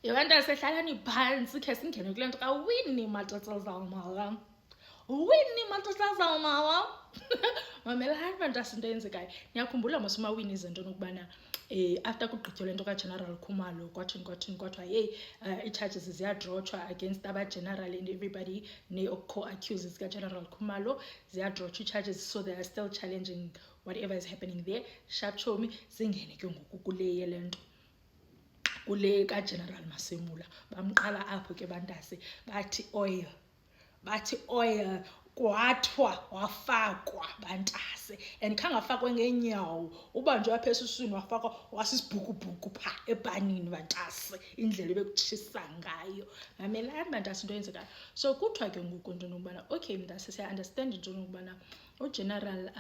Abantu asehlalani phansi khe singene kule nto kaWinnie Madonsazana. Winnie Madonsazana. Mamelani bantase into eyenzekayo. Niyakhumbula mos uMawinnie izinto nokubana after kugqitywe le nto kaGeneral Khumalo kwathiwa hey ii-charges ziyadrotshwa against aba-general and everybody ne-co-accused zikaGeneral Khumalo ziyadrotshwa ii-charges, so they are still challenging whatever is happening there. Sharp chomi singene ke ngoku kule yele nto kule kaGeneral Masemula. Bamqala apho ke bantase bathi oil kwathwa wafakwa bantase, and khangafakwe ngeenyawo ubanjwe apha esuswini wafakwa wasisibhukubhuku pha epanini bantase, indlela ebekutshisa ngayo. Mamelani bantase into eyenzekayo. So kuthiwa ke ngoku into nokubana okay mntase siya-understand into nokubana uGeneral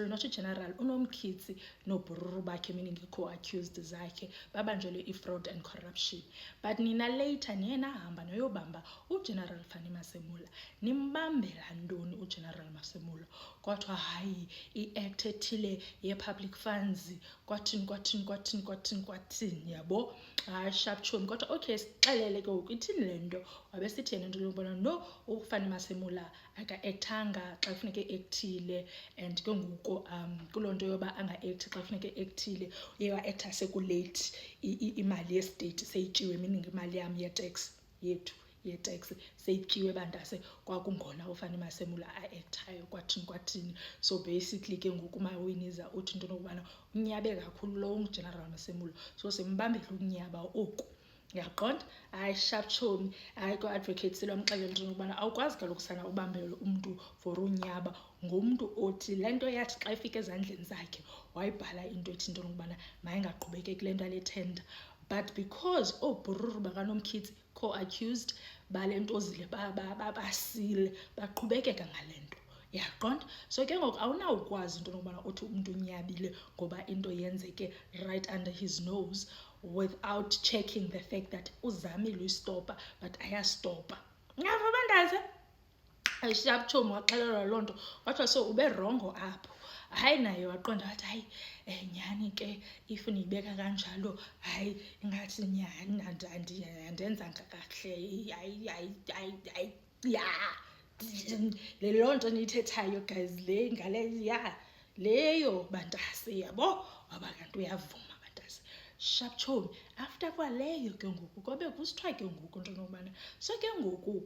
not uGeneral uNomkhithi noBhururu bakhe, meaning i-co-accused zakhe, babanjelwe i-fraud and corruption, but nina later niye nahamba noyobamba uGeneral Fanny Masemula. Nimbambela ntoni uGeneral Masemula? Kwathiwa hayi i-act ethile ye-public funds kwathini yabo. Hayi sharp chomi. Kodwa okay sixelele ke ngoku ithini le nto. Wabe sitheni into yokubana no uFanny Masemula aka-actanga xa kufuneka e-actile, and ke ngoku kuloo nto yoba anga-acti xa kufuneka e-actile uye wa-acta sekulate, imali yestate seyityiwe, meaning imali yam ye-tax yethu ye-tax seyityiwe bantase, kwakungona uFanny Masemula a-actayo kwathini. So basically ke ngoku uMawiniza uthi into nokubana unyabe kakhulu lo uGeneral Masemula, so simbambele ukunyaba oku. Uyaqonda? Hayi sharp chomi. Hayi ko-advocate silwamxelela into yokubana awukwazi kaloku sana ubambele umntu for unyaba ngomntu othi le nto yathi xa ifika ezandleni zakhe wayibhala into ethi into yokubana mayingaqhubekeki le nto ale tender, but because oobhururu bakaNomkhithi co-accused bale nto zile basile baqhubekeka ngale nto. Uyaqonda? So ke ngoku awunawukwazi into yokubana uthi umntu unyabile ngoba into yenzeke right under his nose without checking the fact that uzamile uyistopa but ayastopa. Ngava bantase? Sharp chomi waxelelwa loo nto wathiwa so ube rongo apho. Hayi naye waqonda wathi hayi nyhani ke if niyibeka kanjalo hayi ingathi nyhani andenzanga kakuhle, hayi loo nto niyithethayo guys le ngale leyo bantase yabo, waba kanti uyavuma bantase. Sharp chomi. After kwaleyo ke ngoku kwabe kusithiwa ke ngoku into nokubana so ke ngoku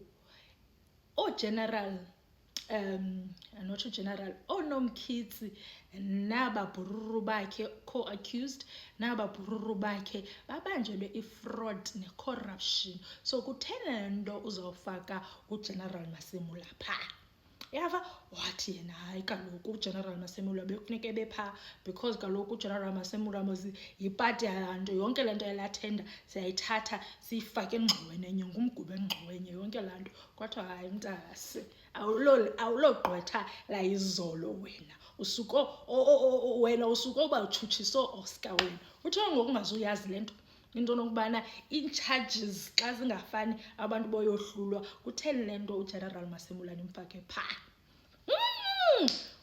ooGeneral not uGeneral ooNomkhithi nababhururu bakhe co-accused nababhururu bakhe babanjelwe i-fraud ne-corruption. So kutheni le nto uzawufaka uGeneral Masemula phaa? Yava wathi yena hayi kaloku uGeneral Masemula bekufuneka ebephaa because kaloku uGeneral Masemula mozi yipati yalanto, yonke le nto yalathenda siyayithatha siyifake engxoweni enye, ngumgubo engxowenye yonke laa nto. Kwathiwa hayi mntase awulogqwetha layizolo wena wena usuke uba utshutshiso Oscar wena. Uthiwa ngoku ungazuyazi le nto into nokubana ii-charges xa zingafani abantu boyohlulwa, kutheni le nto uGeneral Masemula nimfake phaa?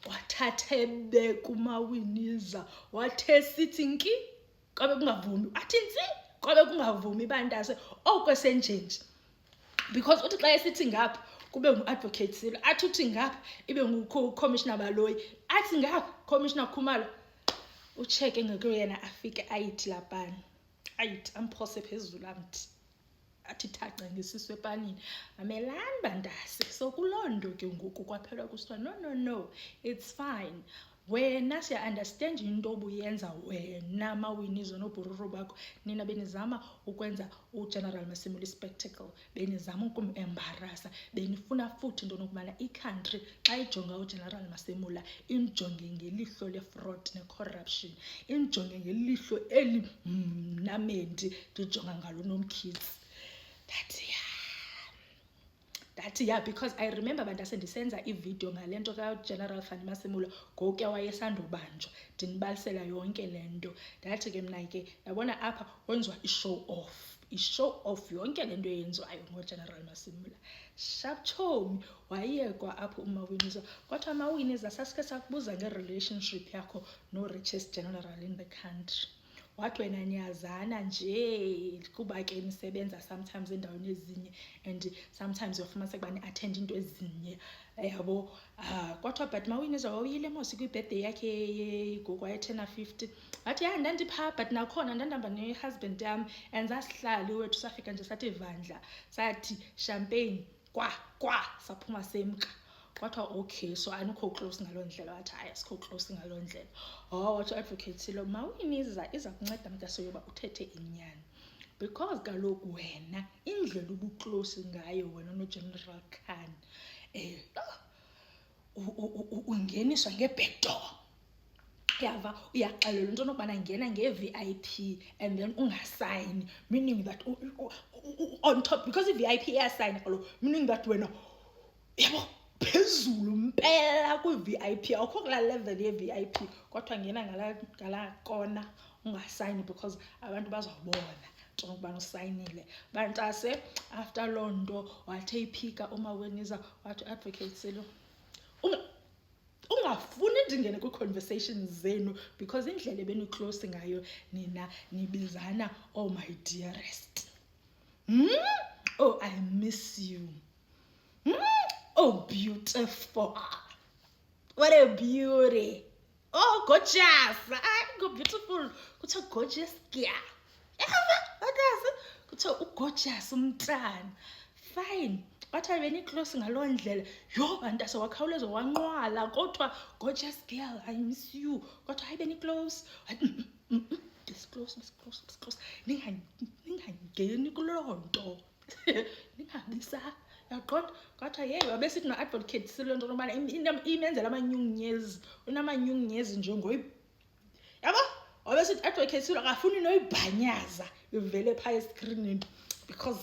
Wathatha ebeka uMawiniza wathe sithi nki kwabe kungavumi, athi ntsi kwabe kungavumi bantase oko senjenje, because uthi xa esithi ngapha kube ngu-advocate Silo, athi uthi ngapha ibe ngu-commissioner Baloyi, athi ngapha commissioner Khumalo. Utsheke ngeke yena afike ayithi lapani, ayithi amphose phezulu amthi athi thaca ngesisu epanini. Mamelani bantase. So kuloo nto ke ngoku kwaphelwa kusithiwa no it's fine, wena siya-understand into obuyenza wena Mawiniza noBhururu bakho, nina benizama ukwenza uGeneral Masemula i-spectacle, benizama ukumembarasa, benifuna futhi into nokubana i-country xa ijonga uGeneral Masemula imjonge ngelihlo le-fraud ne-corruption, imjonge ngelihlo elimnamendi ndijonga ngalo Nomkhithi. That yeah, because I remember bantase ndisenza ivideo ngale nto kaGeneral Fanny Masemula ngoku wayesandobanjwa, ndinibalisela yonke le nto. Ndathi ke mna ke yabona apha wenziwa i-show off yonke le nto eyenziwayo ngoGeneral Masemula. Sharp chomi. Wayekwa apho uMawiniza kwathiwa Mawiniza sasike sakubuza nge-relationship yakho no-richest general in the country. wathi wena niyazana nje kuba ke nisebenza sometimes endaweni ezinye and sometimes uyofumanisa ukuba ni-attend into ezinye yabo. Kwathiwa but maWinnie wawuyile mos kwi-birthday yakhe yegogo wayethena 50. Wathi ya ndandiphaa but nakhona ndandihamba ne-husband yam and sasihlala wethu safika nje sathi vandla sathi champagne kwa saphuma semka. Kwathiwa okay, so anikho close ngaloo ndlela. Wathi hayi asikho close ngaloo ndlela. Wathi u-advocate Silo maWinnie iza kunceda mntaso yoba uthethe inyani because kaloku wena indlela ubuclose ngayo wena noGeneral Khan ungeniswa nge-back door. Yava uyaxelelwa into nokubana ngena nge-VIP and then ungasayini, meaning that on top because i-VIP iyasayina kaloku, meaning that wena yabo phezulu mpela kwi-VIP awukho kulaa level ye-VIP kodwa ngena ngalaa kona ungasayini because abantu bazawubona nto nokubana usayinile. Bantase after loo nto wathi eyiphika umaWinnie wathi u-advocate Silo ungafuni ndingene kwi-conversations zenu because indlela ebeni-close ngayo nina nibizana oh my dearest. Oh I miss you. Oh beautiful, what a beauty. Oh gorgeous, go beautiful kuthiwa gorgeous girl. Bantase kuthiwa ugorgeous umntana. Fine, wathi beni-close ngaloo ndlela. Yho bantase wakhawuleza wanqwala kodwa gorgeous girl I miss you kodwa hayi beni-close. Close. Ningangeni kuloo nto ningabisa yaqonda. Kwathiwa yeyi wabesithi no-advocate Silo nto nokubana imenzela amanyungunyezi, unamanyungunyezi nje yabo. Wabesithi advocate Silo akafuni noyibhanyaza ivele phaa eskrinini because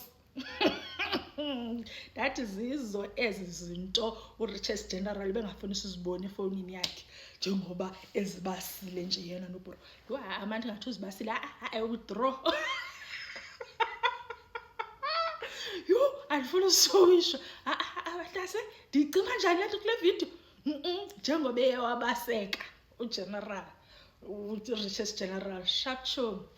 that zizo ezi zinto uRiches General bengafuni sizibone efowunini yakhe njengoba ezibasile nje yena nobro. Yho amanti ngathi uzibasile withdraw. Yho andifuna usowishwa. Bantase ndiyicima njani le nto kule video njengoba eyewabaseka uGeneral uRiches General sharp. So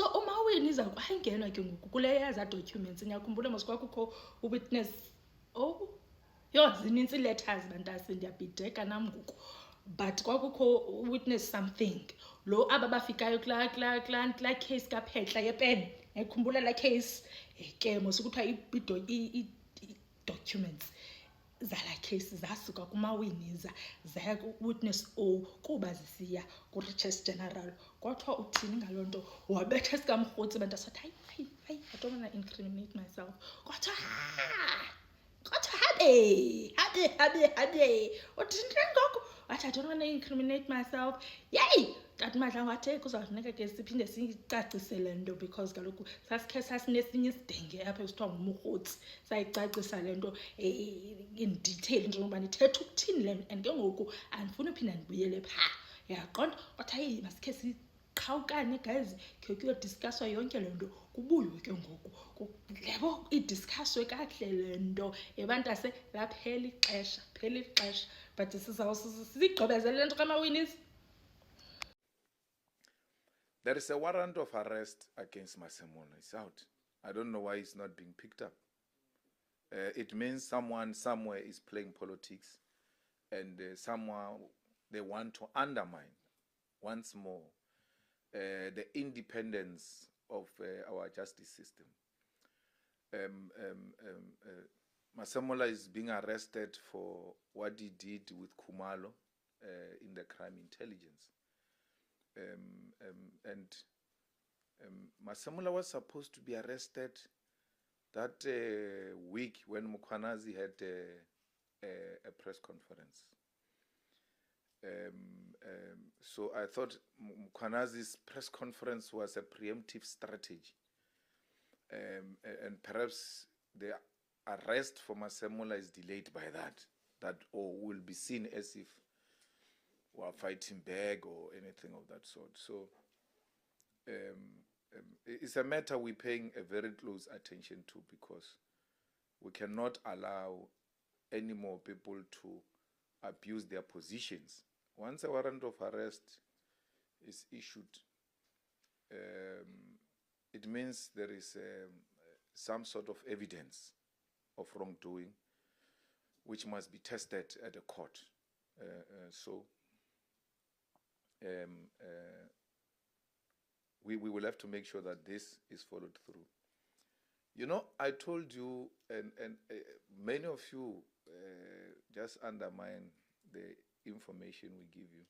umaWinnie iza kwangenwa ke ngoku kule yaza documents. Niyakhumbula mos kwakukho uwitness zinintsi letters bantase ndiyabhideka nam ngoku but kwakukho uwitness something. Lo aba bafikayo kulaa case kaPhetla yepeni ngiyakhumbula laa case ke mos kuthiwa i-documents zala case zasuka kumaWinnie zaya ku-witness O kuba zisiya kuRiches General. Kwathiwa uthini ngaloo nto? Wabetha esikamrhotsi bantase wathi hayi I don't want to incriminate myself. Kwathiwa habe uthini ngoko? Wathi I don't want to incriminate myself. Yeyi tata Madlang wathi kuzawufuneka ke siphinde siyicacise le nto because kaloku sasikhe sasinesinye isidenge apha esithiwa ngumrhotsi sayicacisa le nto in detail into yokuba ndithetha ukuthini le nto and ke ngoku andifuni uphinda ndibuyele phaa yaqonda. Wathi hayi masikhe siqhawukane guys khe kuyodiskaswa yonke le nto kubuywe ke ngoku yabo idiskaswe kakuhle le nto ebantase laphela ixesha but sizigqibezele le nto kamaWinnie. There is a warrant of arrest against Masemola. It's out. I don't know why it's not being picked up. It means someone somewhere is playing politics and somehow they want to undermine once more the independence of our justice system. Masemola is being arrested for what he did with Khumalo in the crime intelligence. Masemola was supposed to be arrested that week when Mkhwanazi had a press conference. So I thought Mkhwanazi's press conference was a preemptive strategy. And perhaps the arrest for Masemola is delayed by that or will be seen as if we're fighting back or anything of that sort. So it's a matter we're paying a very close attention to because we cannot allow any more people to abuse their positions. Once a warrant of arrest is issued, it means there is some sort of evidence of wrongdoing which must be tested at a court. So we will have to make sure that this is followed through. You know, I told you, and many of you just undermine the information we give you.